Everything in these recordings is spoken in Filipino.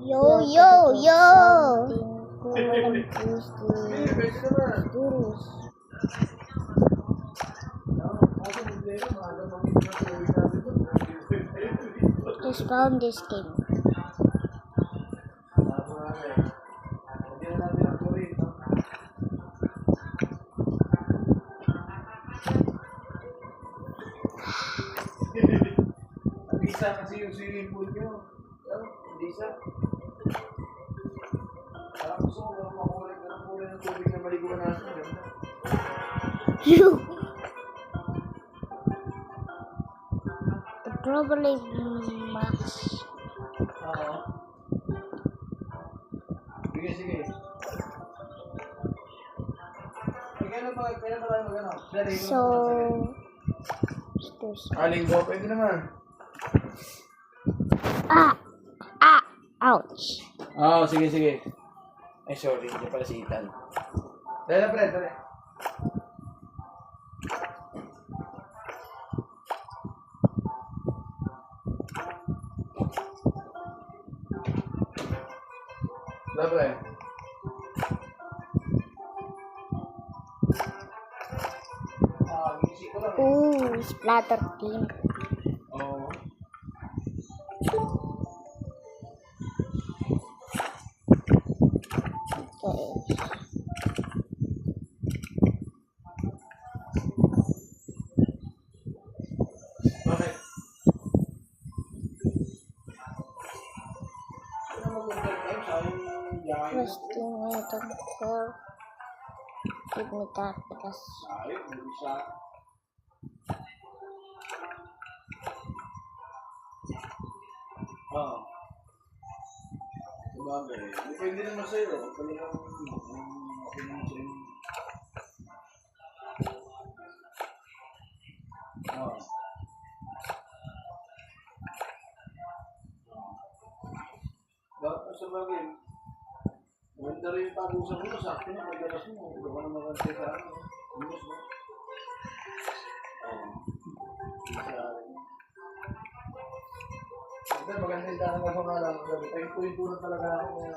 Yo, yo, yo! Just found this game. Bisa kasi yung swimming pool nyo. Bisa. Parang gusto ko makulay ka ng kulay ng tubig na maliguan natin. You! The probably max. Oo. Sige, sige. Kailan ba tayo mag-ano? So, Linggo, pwede naman. Ouch. Oo, sige, sige. Ay, sorry. Hindi pala si Ethan. Dali, pre, dali. Dali, pre. Ooh, splatter team. Oo. Okay. Bakit? First thing I don't care. Give me that because Ayun, hindi siya. Oo. Sabagay. Depende naman sa'yo. Talagang pinansin. Oo. Bakit sabagay? Maganda rin yung pag-usap mo. Sa akin na magalas mo. Hindi ko naman kasi sa akin. Bilis mo. Oo. Maganda yung tanong ako nga lang. Kaya tuloy-tuloy talaga ako.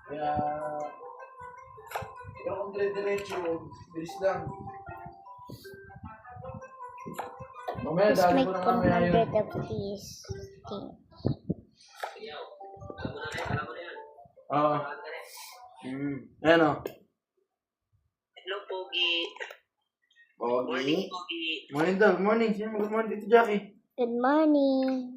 Kaya pero kung dire-diretso, bilis lang. Mamaya, just dahil make ko na mamaya yun. 100 of these things. Oo. Ayan o. Hello, Pogi. Pogi. Morning, Pogi. Morning daw. Good morning. Sino good morning dito, Jackie? Good morning.